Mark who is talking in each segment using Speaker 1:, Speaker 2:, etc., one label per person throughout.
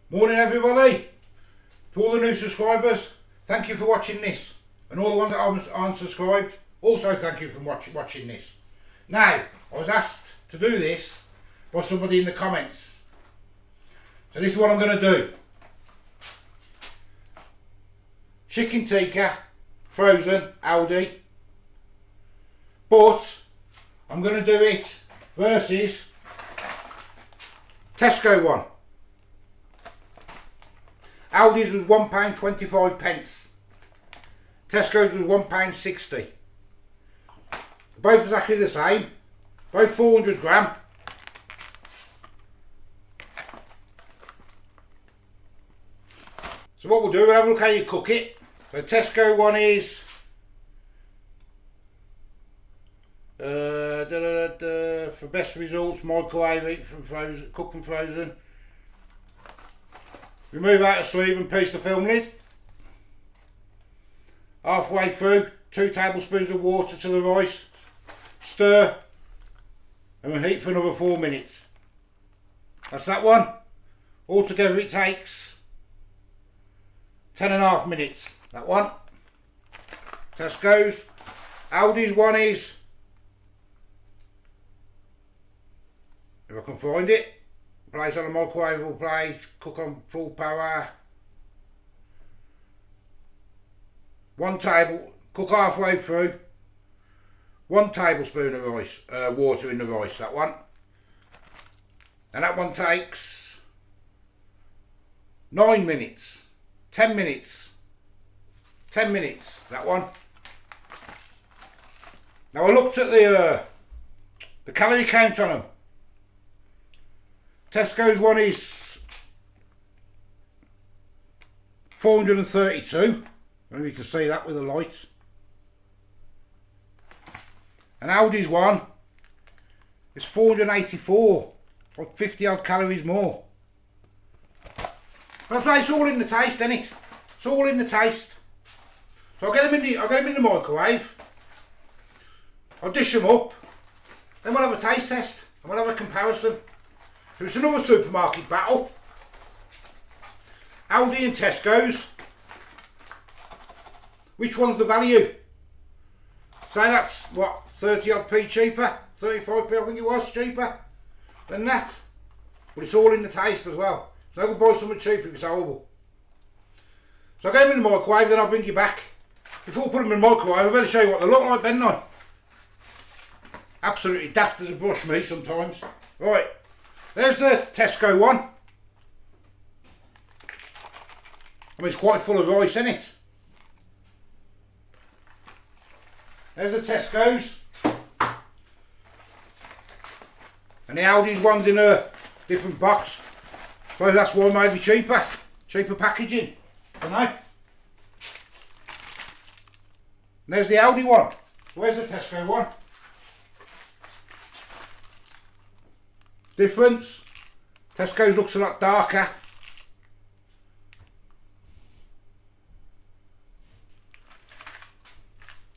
Speaker 1: Morning everybody, to all the new subscribers, thank you for watching this, and all the ones that aren't subscribed, also thank you for watching this. Now, I was asked to do this by somebody in the comments, so this is what I'm going to do. Chicken tikka, frozen, Aldi, but I'm going to do it versus Tesco one. Aldi's was £1.25. Tesco's was £1.60. Both exactly the same. Both 400 gram. So what we'll do, we'll have a look how you cook it. So Tesco one is for best results, microwave, eat from frozen, cook from frozen. Remove out the sleeve and piece the film lid. Halfway through, 2 tablespoons of water to the rice. Stir and we'll heat for another 4 minutes. That's that one. Altogether it takes 10.5 minutes. That one. Tesco's. Aldi's one is, if I can find it, place on a microwavable plate, cook on full power. Cook halfway through. 1 tablespoon of rice, water in the rice, that one. And that one takes 9 minutes, 10 minutes, 10 minutes, that one. Now I looked at the calorie count on them. Tesco's one is 432. I don't know if you can see that with the lights. And Aldi's one is 484, like 50 odd calories more. But I say it's all in the taste, isn't it? It's all in the taste. So I'll get them in the microwave. I'll dish them up. Then we'll have a taste test and we'll have a comparison. So it's another supermarket battle. Aldi and Tesco's. Which one's the value? So that's what, 30 odd p cheaper? 35p I think it was cheaper than that. But it's all in the taste as well. So I can buy something cheaper if it's horrible. So I'll get them in the microwave, then I'll bring you back. Before I put them in the microwave, I better show you what they look like, better I? Absolutely daft as a brush me sometimes. Right. There's the Tesco one. I mean, it's quite full of rice, isn't it? There's the Tesco's. And the Aldi's one's in a different box. So that's why it may be cheaper. Cheaper packaging. I don't know. And there's the Aldi one. Where's the Tesco one? Difference. Tesco's looks a lot darker.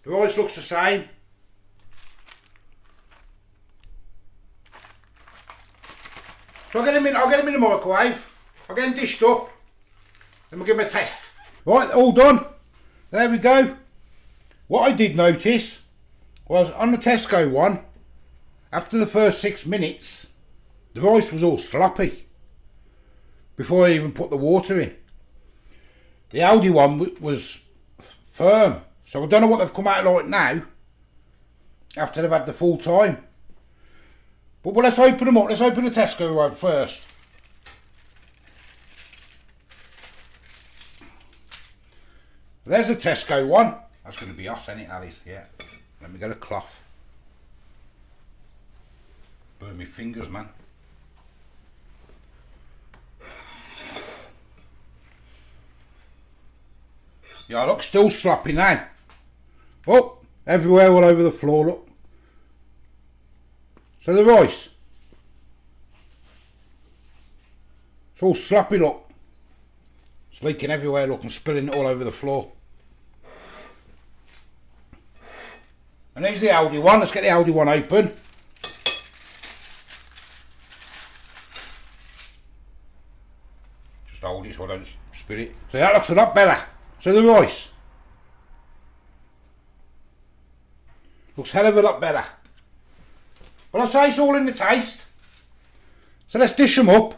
Speaker 1: The rice looks the same. So I'll get them in the microwave. I'll get them dished up. Then we'll give them a test. Right, all done. There we go. What I did notice was on the Tesco one, after the first 6 minutes, the rice was all sloppy before I even put the water in. The Aldi one was firm. So I don't know what they've come out like now, after they've had the full time. But well, let's open them up. Let's open the Tesco one first. There's the Tesco one. That's going to be hot, isn't it, Alice? Yeah. Let me get a cloth. Burn my fingers, man. Yeah, look, still sloppy now. Oh, everywhere all over the floor, look. So the rice. It's all sloppy, look. It's leaking everywhere, look, and spilling it all over the floor. And there's the Aldi one. Let's get the Aldi one open. Just hold it so I don't spill it. So that looks a lot better. So the rice looks hell of a lot better. But I say it's all in the taste. So let's dish them up.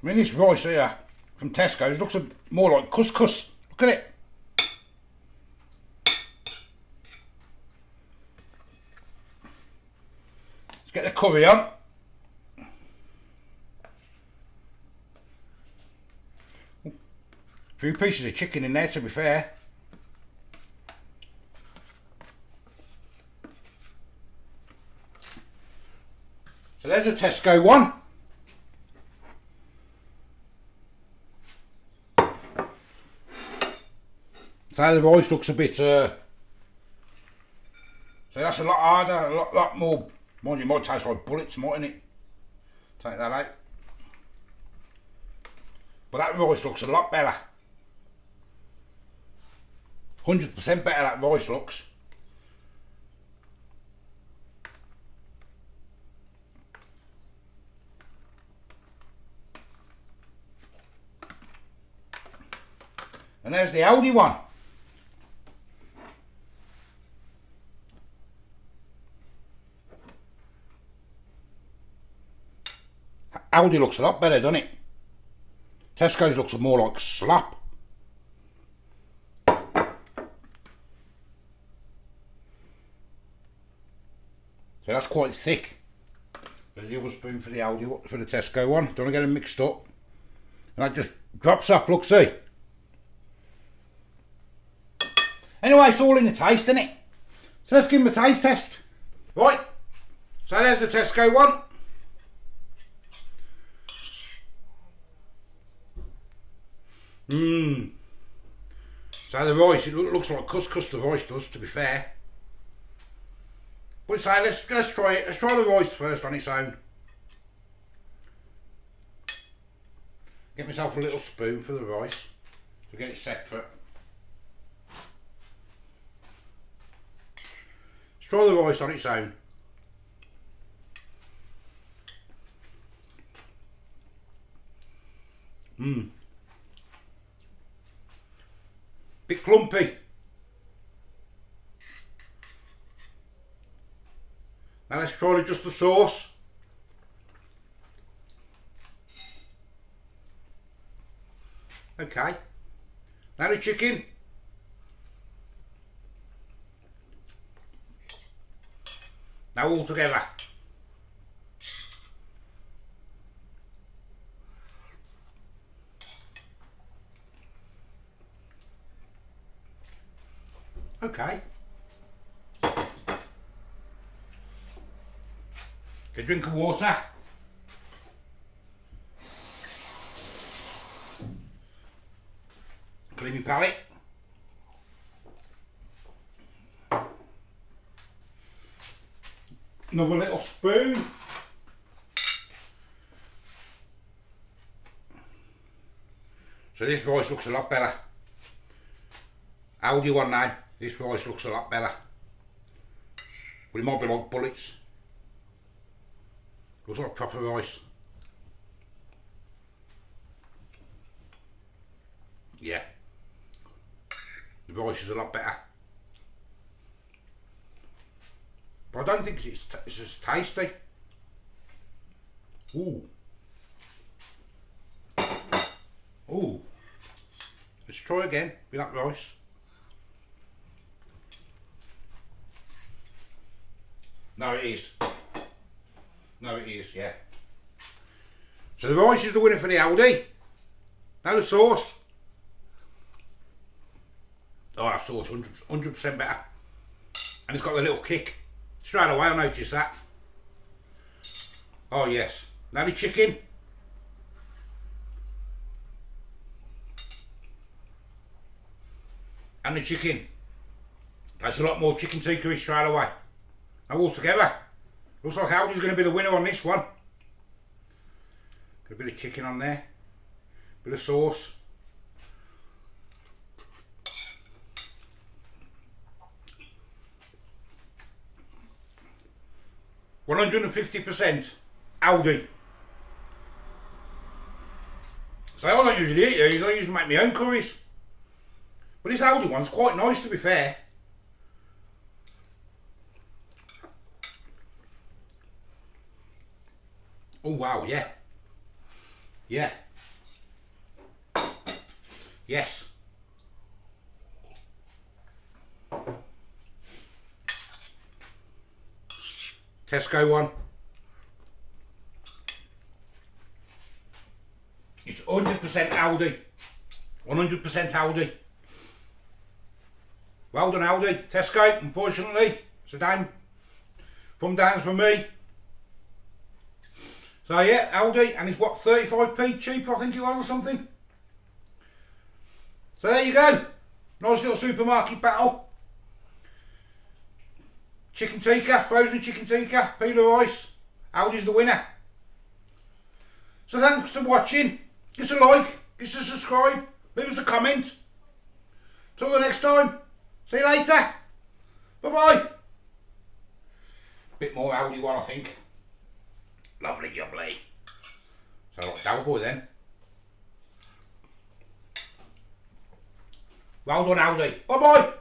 Speaker 1: I mean, this rice here from Tesco's looks more like couscous. Look at it. Let's get the curry on. A few pieces of chicken in there, to be fair. So there's a Tesco one. So the rice looks a bit, so that's a lot harder, a lot more, mind you, might taste like bullets, mightn't it? Take that out. But that rice looks a lot better. 100% better that rice looks. And there's the Aldi one. Aldi looks a lot better, doesn't it? Tesco's looks more like slop. So that's quite thick. There's the other spoon for the Aldi, for the Tesco one. Don't want to get them mixed up. And that just drops off, look, see. Anyway, it's all in the taste, isn't it? So let's give them a taste test. Right, so there's the Tesco one. So the rice, it looks like couscous, the rice does, to be fair. But say, let's try it. Let's try the rice first on its own. Get myself a little spoon for the rice to get it separate. Let's try the rice on its own. Bit clumpy. Now let's try just the sauce. Okay. Now the chicken. Now all together. Okay. Get a drink of water. Clean my palate. Another little spoon. So this rice looks a lot better. Aldi one now. This rice looks a lot better. But it might be like bullets. Looks like proper rice. Yeah. The rice is a lot better. But I don't think it's as tasty. Ooh. Ooh. Let's try again with that rice. No, it is. No, it is, yeah. So the rice is the winner for the Aldi. Now the sauce. Oh, that sauce, 100% better. And it's got a little kick. Straight away I noticed that. Oh yes. Now the chicken. And the chicken. That's a lot more chicken tikka straight away. Now all together. Looks like Aldi's going to be the winner on this one. Got a bit of chicken on there. Bit of sauce. 150% Aldi. So I don't usually eat these, I usually make my own curries. But this Aldi one's quite nice, to be fair. Oh wow, yeah. Yeah. Yes. Tesco one. It's 100% Aldi. 100% Aldi. Well done Aldi. Tesco, unfortunately, it's a damn thumb downs for me. So yeah, Aldi, and it's what, 35p cheaper I think it was or something. So there you go. Nice little supermarket battle. Chicken tikka, frozen chicken tikka, Pilau rice. Aldi's the winner. So thanks for watching. Give us a like, give us a subscribe, leave us a comment. Till the next time. See you later. Bye bye. Bit more Aldi one I think. Lovely jubbly. So like Double Boy then. Well done Aldi. Bye bye.